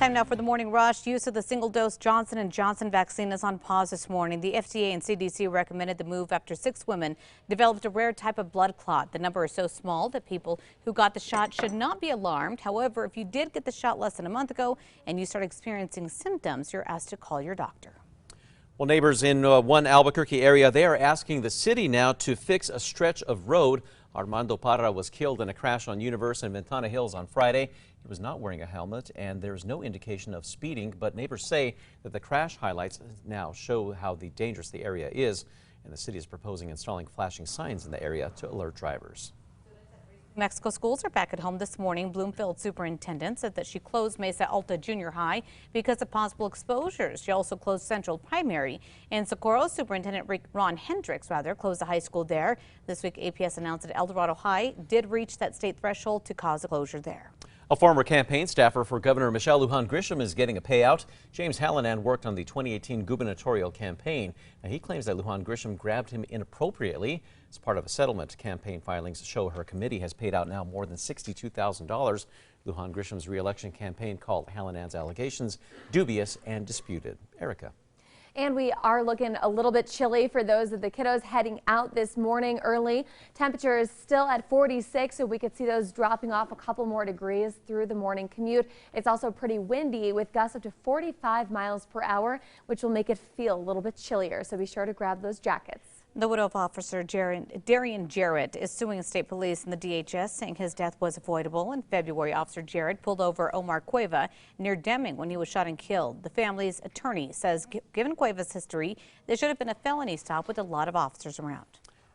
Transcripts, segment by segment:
Time now for the morning rush. Use of the single-dose Johnson & Johnson vaccine is on pause this morning. The FDA and CDC recommended the move after 6 women developed a rare type of blood clot. The number is so small that people who got the shot should not be alarmed. However, if you did get the shot less than a month ago and you start experiencing symptoms, you're asked to call your doctor. Well, neighbors in one Albuquerque area, they are asking the city now to fix a stretch of road. Armando Parra was killed in a crash on Universe and Ventana Hills on Friday. He was not wearing a helmet, and there's no indication of speeding, but neighbors say that the crash highlights now show how dangerous the area is, and the city is proposing installing flashing signs in the area to alert drivers. Mexico schools are back at home this morning. Bloomfield superintendent said that she closed Mesa Alta Junior High because of possible exposures. She also closed Central Primary. In Socorro, Superintendent Ron Hendricks closed the high school there. This week, APS announced that El Dorado High did reach that state threshold to cause a closure there. A former campaign staffer for Governor Michelle Lujan Grisham is getting a payout. James HIGHLAND worked on the 2018 gubernatorial campaign. Now, he claims that Lujan Grisham grabbed him inappropriately. As part of a settlement, campaign filings show her committee has paid out now more than $62,000. Lujan Grisham's re-election campaign called HIGHLAND's allegations dubious and disputed. Erica. And we are looking a little bit chilly for those of the kiddos heading out this morning early. Temperature is still at 46, so we could see those dropping off a couple more degrees through the morning commute. It's also pretty windy with gusts up to 45 miles per hour, which will make it feel a little bit chillier. So be sure to grab those jackets. The widow of Officer Darian Jarrett is suing state police and the DHS, saying his death was avoidable. In February, Officer Jarrett pulled over Omar Cueva near Deming when he was shot and killed. The family's attorney says, given Cueva's history, there should have been a felony stop with a lot of officers around.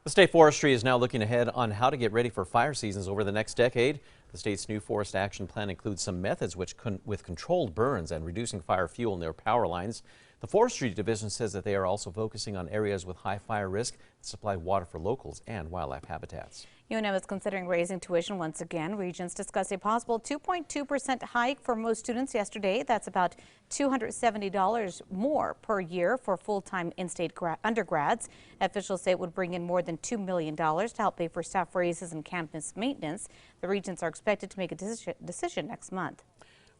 The state forestry is now looking ahead on how to get ready for fire seasons over the next decade. The state's new forest action plan includes some methods with controlled burns and reducing fire fuel near power lines. The Forestry Division says that they are also focusing on areas with high fire risk that supply water for locals and wildlife habitats. UNM is considering raising tuition once again. Regents discussed a possible 2.2% hike for most students yesterday. That's about $270 more per year for full-time in-state undergrads. Officials say it would bring in more than $2 million to help pay for staff raises and campus maintenance. The regents are expected to make a decision next month.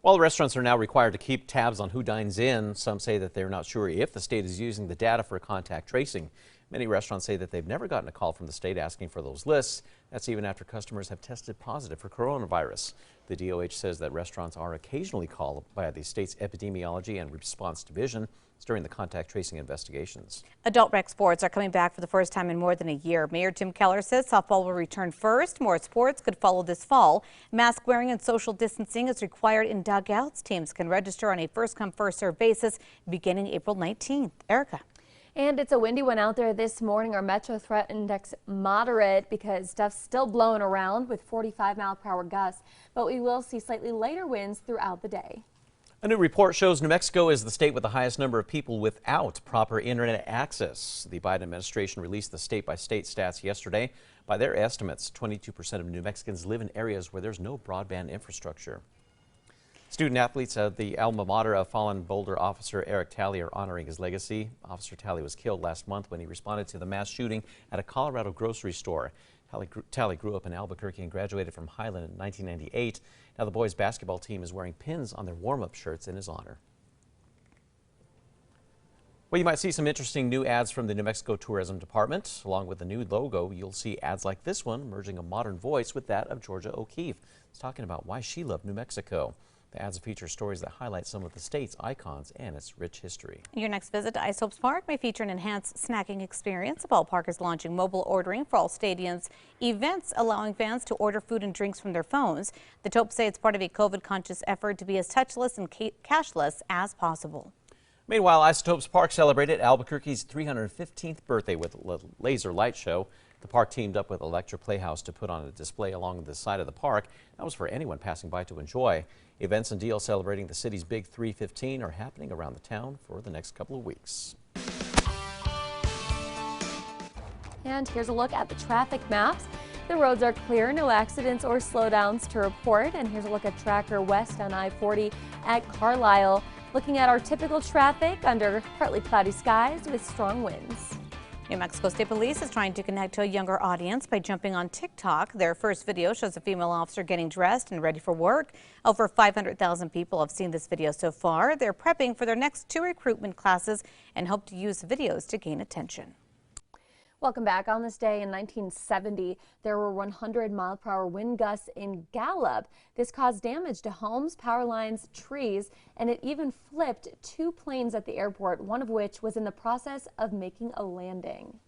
While restaurants are now required to keep tabs on who dines in, some say that they're not sure if the state is using the data for contact tracing. Many restaurants say that they've never gotten a call from the state asking for those lists. That's even after customers have tested positive for coronavirus. The DOH says that restaurants are occasionally called by the state's Epidemiology and Response Division during the contact tracing investigations. Adult rec sports are coming back for the first time in more than a year. Mayor Tim Keller says softball will return first. More sports could follow this fall. Mask wearing and social distancing is required in dugouts. Teams can register on a first-come, first-served basis beginning April 19th. Erica. And it's a windy one out there this morning. Our Metro Threat Index moderate because stuff's still blowing around with 45-mile-per-hour gusts, but we will see slightly lighter winds throughout the day. A new report shows New Mexico is the state with the highest number of people without proper internet access. The Biden administration released the state-by-state stats yesterday. By their estimates, 22% of New Mexicans live in areas where there's no broadband infrastructure. Student athletes at the alma mater of fallen Boulder officer Eric Talley are honoring his legacy. Officer Talley was killed last month when he responded to the mass shooting at a Colorado grocery store. Talley grew up in Albuquerque and graduated from Highland in 1998. Now the boys' basketball team is wearing pins on their warm-up shirts in his honor. Well, you might see some interesting new ads from the New Mexico Tourism Department. Along with the new logo, you'll see ads like this one, merging a modern voice with that of Georgia O'Keeffe. It's talking about why she loved New Mexico. The ads feature stories that highlight some of the state's icons and its rich history. Your next visit to ISOTOPES Park may feature an enhanced snacking experience. The ballpark is launching mobile ordering for all stadiums events, allowing fans to order food and drinks from their phones. The Topes say it's part of a COVID-conscious effort to be as touchless and cashless as possible. Meanwhile, ISOTOPES Park celebrated Albuquerque's 315th birthday with a laser light show. The park teamed up with Electric Playhouse to put on a display along the side of the park. That was for anyone passing by to enjoy. Events and deals celebrating the city's big 315 are happening around the town for the next couple of weeks. And here's a look at the traffic maps. The roads are clear, no accidents or slowdowns to report. And here's a look at Tracker West on I-40 at Carlisle. Looking at our typical traffic under partly cloudy skies with strong winds. New Mexico State Police is trying to connect to a younger audience by jumping on TikTok. Their first video shows a female officer getting dressed and ready for work. Over 500,000 people have seen this video so far. They're prepping for their next 2 recruitment classes and hope to use videos to gain attention. Welcome back. On this day in 1970, there were 100-mile-per-hour wind gusts in Gallup. This caused damage to homes, power lines, trees, and it even flipped 2 planes at the airport, one of which was in the process of making a landing.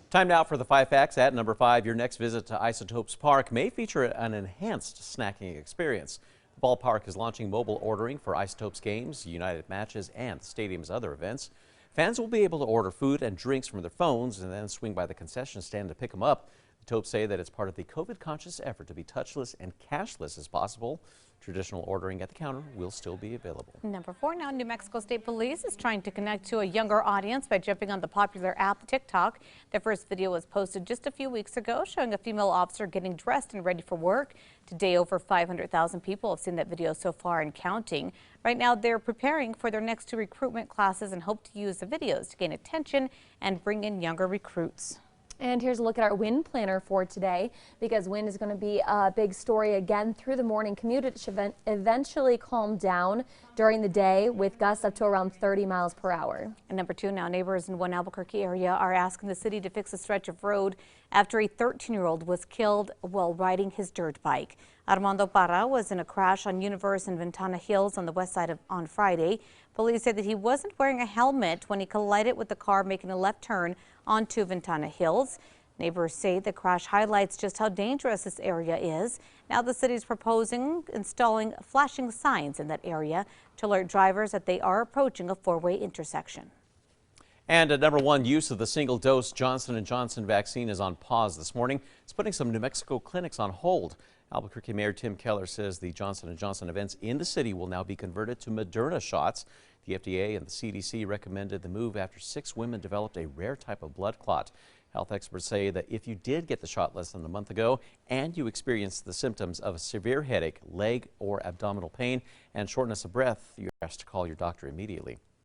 Time now for the 5 facts. At number 5, your next visit to Isotopes Park may feature an enhanced snacking experience. The ballpark is launching mobile ordering for Isotopes games, United matches, and the stadium's other events. Fans will be able to order food and drinks from their phones and then swing by the concession stand to pick them up. The Topes say that it's part of the COVID-conscious effort to be touchless and cashless as possible. Traditional ordering at the counter will still be available. Number 4 now, New Mexico State Police is trying to connect to a younger audience by jumping on the popular app TikTok. Their first video was posted just a few weeks ago showing a female officer getting dressed and ready for work. Today, over 500,000 people have seen that video so far and counting. Right now, they're preparing for their next 2 recruitment classes and hope to use the videos to gain attention and bring in younger recruits. And here's a look at our wind planner for today, because wind is going to be a big story again through the morning commute. It should eventually calm down during the day with gusts up to around 30 miles per hour. And number 2 now, neighbors in one Albuquerque area are asking the city to fix a stretch of road after a 13-year-old was killed while riding his dirt bike. Armando Parra was in a crash on Universe and Ventana Hills on the west side on Friday. Police said that he wasn't wearing a helmet when he collided with the car making a left turn onto Ventana Hills. Neighbors say the crash highlights just how dangerous this area is. Now the city is proposing installing flashing signs in that area to alert drivers that they are approaching a 4-way intersection. And at number 1, use of the single-dose Johnson & Johnson vaccine is on pause this morning. It's putting some New Mexico clinics on hold. Albuquerque Mayor Tim Keller says the Johnson & Johnson events in the city will now be converted to Moderna shots. The FDA and the CDC recommended the move after 6 women developed a rare type of blood clot. Health experts say that if you did get the shot less than a month ago and you experienced the symptoms of a severe headache, leg or abdominal pain, and shortness of breath, you're asked to call your doctor immediately.